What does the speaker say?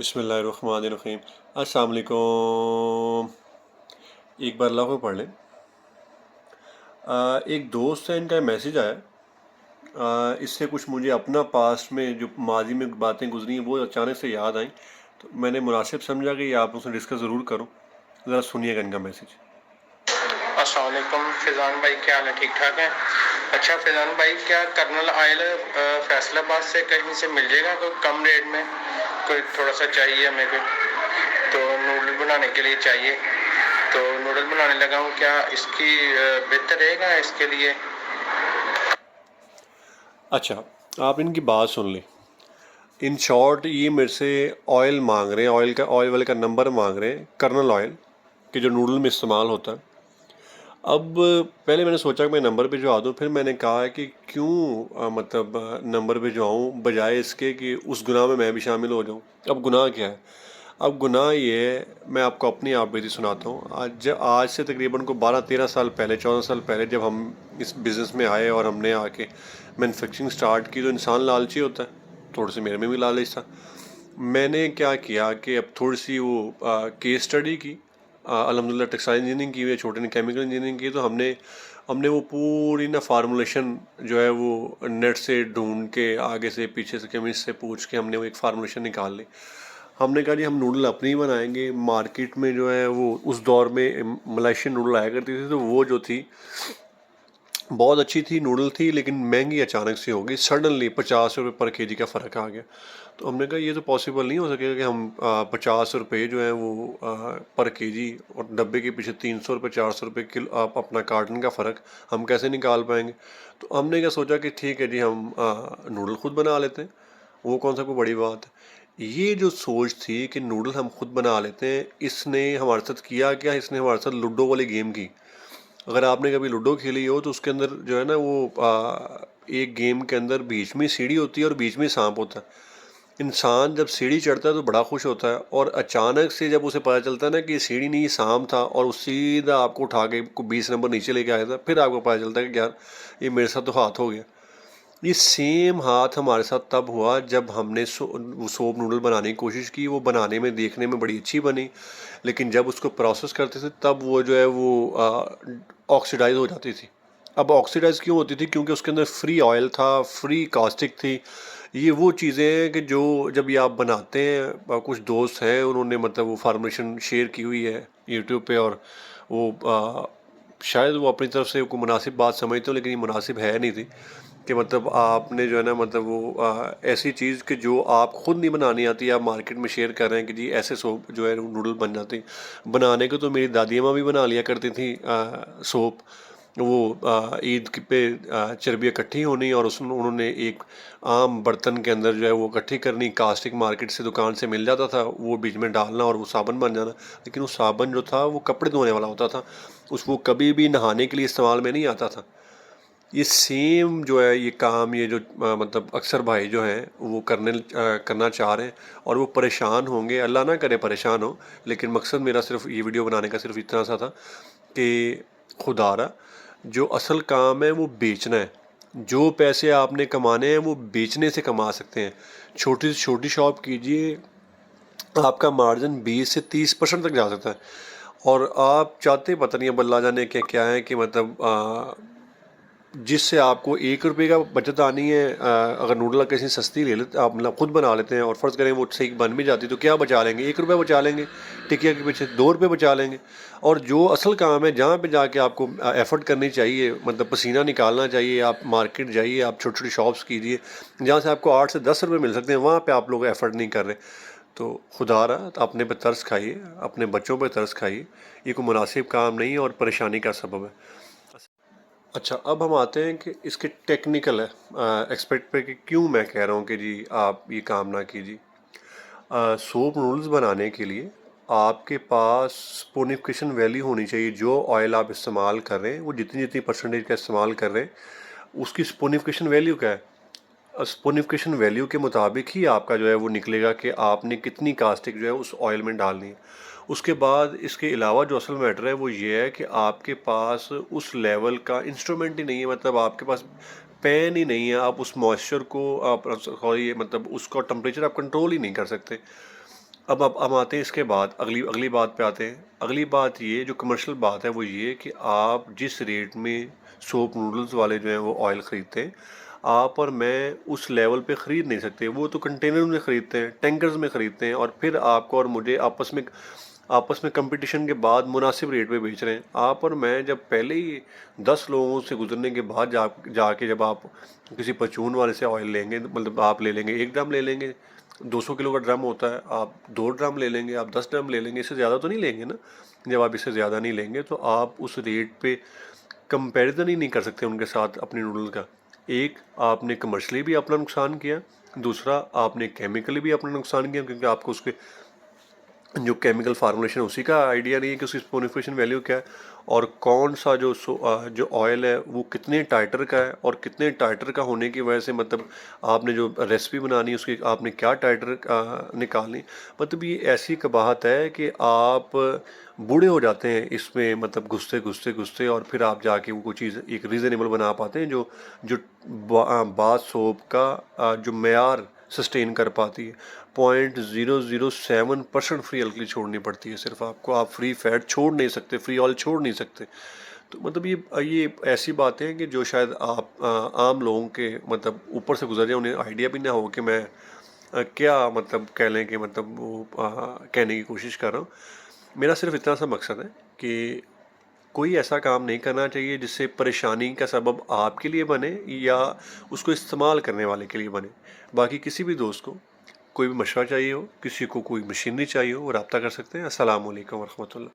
बिस्मिल्लाहिर्रहमानिर्रहीम। अस्सलाम वालेकुम। एक बार अल्लाह को पढ़ लें। एक दोस्त है, इनका मैसेज आया। इससे कुछ मुझे अपना पास्ट में जो माजी में बातें गुजरी हैं वो अचानक से याद आई, तो मैंने मुनासिब समझा कि ये आप उससे डिस्कस ज़रूर करूं। ज़रा सुनिएगा इनका मैसेज। अस्सलाम वालेकुम फैज़ान भाई, क्या हाल है? ठीक ठाक हैं? अच्छा फैज़ान भाई, क्या कर्नल ऑयल फैसलाबाद से कहीं से मिल जाएगा कोई कम रेट में? कोई थोड़ा सा चाहिए हमें को, तो नूडल बनाने के लिए चाहिए। तो नूडल बनाने लगा हूँ, क्या इसकी बेहतर रहेगा इसके लिए? अच्छा, आप इनकी बात सुन लें। इन शॉर्ट ये मेरे से ऑयल मांग रहे हैं, ऑयल वाले का नंबर मांग रहे हैं, कर्नल ऑयल कि जो नूडल में इस्तेमाल होता है। अब पहले मैंने सोचा कि मैं नंबर पे जो आ दूँ, फिर मैंने कहा कि क्यों मतलब नंबर पे जो आऊँ बजाय इसके कि उस गुनाह में मैं भी शामिल हो जाऊँ। अब गुनाह क्या है? अब गुनाह ये है, मैं आपको अपनी आप बीती सुनाता हूँ। आज से तकरीबन को 12-13 साल पहले, 14 साल पहले जब हम इस बिज़नेस में आए और हमने आके मैन्युफैक्चरिंग स्टार्ट की, तो इंसान लालची होता है। थोड़े से मेरे में भी लालच था। मैंने क्या किया कि अब थोड़ी सी वो केस स्टडी की। अल्हम्दुलिल्लाह टेक्सटाइल इंजीनियरिंग की हुई है, छोटे ने केमिकल इंजीनियरिंग की। तो हमने हमने वो पूरी ना फार्मूलेशन जो है वो नेट से ढूंढ के, आगे से पीछे से केमिस्ट से पूछ के हमने वो एक फार्मूलेशन निकाल ली। हमने कहा जी हम नूडल अपनी ही बनाएंगे। मार्केट में जो है वो उस दौर में मलेशियन नूडल आया करती थी, तो वो जो थी बहुत अच्छी थी, नूडल थी, लेकिन महंगी अचानक से हो गई। सडनली 50 रुपये पर केजी का फ़र्क आ गया। तो हमने कहा ये तो पॉसिबल नहीं हो सकेगा कि हम 50 रुपये जो है वो पर केजी, और डब्बे के पीछे 300 रुपये 400 रुपये किलो आप अपना कार्टन का फ़र्क हम कैसे निकाल पाएंगे। तो हमने क्या सोचा कि ठीक है जी, हम नूडल खुद बना लेते हैं। वो कौन सा कोई बड़ी बात है। ये जो सोच थी कि नूडल हम खुद बना लेते हैं, इसने हमारे साथ किया क्या, इसने हमारे साथ लूडो वाली गेम की। अगर आपने कभी लूडो खेली हो तो उसके अंदर जो है ना वो एक गेम के अंदर बीच में सीढ़ी होती है और बीच में सांप होता है। इंसान जब सीढ़ी चढ़ता है तो बड़ा खुश होता है, और अचानक से जब उसे पता चलता है ना कि ये सीढ़ी नहीं, ये सांप था, और वो सीधा आपको उठा के 20 नंबर नीचे लेके आया था, फिर आपको पता चलता है कि यार ये मेरे साथ तो हाथ हो गया। ये सेम हाथ हमारे साथ तब हुआ जब हमने वो सोप नूडल बनाने की कोशिश की। वो बनाने में देखने में बड़ी अच्छी बनी, लेकिन जब उसको प्रोसेस करते थे तब वो जो है वो ऑक्सीडाइज हो जाती थी। अब ऑक्सीडाइज क्यों होती थी? क्योंकि उसके अंदर फ्री ऑयल था, फ्री कास्टिक थी। ये वो चीज़ें हैं कि जो जब ये आप बनाते हैं, कुछ दोस्त हैं उन्होंने मतलब वो फार्मेशन शेयर की हुई है यूट्यूब पे, और वो शायद वो अपनी तरफ से कोई मुनासिब बात समझते हो, लेकिन ये मुनासिब है नहीं थी। कि मतलब आपने जो है ना मतलब वो ऐसी चीज़ कि जो आप खुद नहीं बनानी आती, आप मार्केट में शेयर कर रहे हैं कि जी ऐसे सोप जो है नूडल बन जाते हैं। बनाने को तो मेरी दादी अम्मा भी बना लिया करती थी सोप। वो ईद पे चर्बी इकट्ठी होनी, और उसमें उन्होंने एक आम बर्तन के अंदर जो है वो इकट्ठी करनी, कास्टिक मार्केट से दुकान से मिल जाता था, वो बीच में डालना और वो साबुन बन जाना। लेकिन वो साबुन जो था वो कपड़े धोने वाला होता था, वो कभी भी नहाने के लिए इस्तेमाल में नहीं आता था। ये सेम जो है ये काम, ये जो मतलब अक्सर भाई जो हैं वो करना चाह रहे हैं, और वो परेशान होंगे। अल्लाह ना करे परेशान हो, लेकिन मकसद मेरा सिर्फ ये वीडियो बनाने का सिर्फ इतना सा था कि खुदारा जो असल काम है वो बेचना है। जो पैसे आपने कमाने हैं वो बेचने से कमा सकते हैं। छोटी से छोटी शॉप कीजिए, आपका मार्जिन 20 से 30% तक जा सकता है। और आप चाहते पता नहीं अब अल्लाह जाने क्या क्या है कि मतलब जिससे आपको 1 रुपये का बचत आनी है। अगर नूडल किसी सस्ती ले लेते आप, मतलब खुद बना लेते हैं, और फ़र्ज़ करें वो सही बन भी जाती, तो क्या बचा लेंगे? 1 रुपये बचा लेंगे। टिकिया के पीछे 2 रुपये बचा लेंगे। और जो असल काम है, जहाँ पे जाके आपको एफ़र्ट करनी चाहिए, मतलब पसीना निकालना चाहिए, आप मार्केट जाइए, आप छोटी छोटी शॉप्स कीजिए जहाँ से आपको 8 से 10 रुपये मिल सकते हैं, वहाँ पर आप लोग एफ़र्ट नहीं कर रहे। तो खुदारा अपने पे तरस खाइए, अपने बच्चों पे तरस खाइए। ये कोई मुनासिब काम नहीं है और परेशानी का सबब है। अच्छा, अब हम आते हैं कि इसके टेक्निकल एक्सपेक्ट पे कि क्यों मैं कह रहा हूँ कि जी आप ये काम ना कीजिए। सूप नूडल्स बनाने के लिए आपके पास स्पूनिफिकेशन वैल्यू होनी चाहिए। जो ऑयल आप इस्तेमाल कर रहे हैं, वो जितनी जितनी परसेंटेज का इस्तेमाल कर रहे हैं, उसकी स्पूनिफिकेशन वैल्यू क्या है? स्पूनिफिकेशन वैल्यू के मुताबिक ही आपका जो है वो निकलेगा कि आपने कितनी कास्टिक जो है उस ऑयल में डालनी है। उसके बाद इसके अलावा जो असल मैटर है वो ये है कि आपके पास उस लेवल का इंस्ट्रूमेंट ही नहीं है, मतलब आपके पास पैन ही नहीं है। आप उस मॉइस्चर को आप सॉरी मतलब उसका टेम्परेचर आप कंट्रोल ही नहीं कर सकते। अब हम आते हैं इसके बाद अगली अगली बात पे आते हैं। अगली बात ये जो कमर्शियल बात है वो ये कि आप जिस रेट में सोप नूडल्स वाले जो हैं वो ऑयल ख़रीदते हैं, आप और मैं उस लेवल पे ख़रीद नहीं सकते। वो तो कंटेनर में ख़रीदते हैं, टैंकर्स में ख़रीदते हैं और फिर आपको और मुझे आपस में कंपटीशन के बाद मुनासिब रेट पे बेच रहे हैं। आप और मैं जब पहले ही 10 लोगों से गुजरने के बाद जाके जब आप किसी परचून वाले से ऑयल लेंगे, मतलब आप ले लेंगे 1 ड्रम ले लेंगे, 200 किलो का ड्रम होता है, आप 2 ड्रम ले लेंगे, आप 10 ड्रम ले लेंगे, इससे ज़्यादा तो नहीं लेंगे ना। जब आप इससे ज़्यादा नहीं लेंगे तो आप उस रेट पे कंपैरिजन ही नहीं कर सकते उनके साथ अपने नूडल का। एक आपने कमर्शियली भी अपना नुकसान किया, दूसरा आपने केमिकली भी अपना नुकसान किया, क्योंकि आपको उसके जो केमिकल फार्मूलेशन उसी का आइडिया नहीं है कि उसकी स्पोनिफिकेशन वैल्यू क्या है और कौन सा जो ऑयल है वो कितने टाइटर का है और कितने टाइटर का होने की वजह से मतलब आपने जो रेसिपी बनानी है उसकी आपने क्या टाइटर निकालनी। मतलब ये ऐसी कबाहत है कि आप बूढ़े हो जाते हैं इसमें, मतलब घुसते और फिर आप जाके वो कोई चीज़ एक रीज़नेबल बना पाते हैं जो जो बाथ सोप का जो मेयार सस्टेन कर पाती है। 0.007% फ्री अल्कली छोड़नी पड़ती है सिर्फ आपको। आप फ्री फैट छोड़ नहीं सकते, फ्री ऑयल छोड़ नहीं सकते। तो मतलब ये ऐसी बातें हैं कि जो शायद आप आम लोगों के मतलब ऊपर से गुजर जाए, उन्हें आइडिया भी ना हो कि मैं क्या मतलब कह लें कि मतलब वो कहने की कोशिश कर रहा हूँ। मेरा सिर्फ इतना सा मकसद है कि कोई ऐसा काम नहीं करना चाहिए जिससे परेशानी का सबब आपके लिए बने या उसको इस्तेमाल करने वाले के लिए बने। बाकी किसी भी दोस्त को कोई भी मशवरा चाहिए हो, किसी को कोई मशीनरी चाहिए हो, वो रब्ता कर सकते हैं। अस्सलाम वालेकुम वरहमतुल्लाह।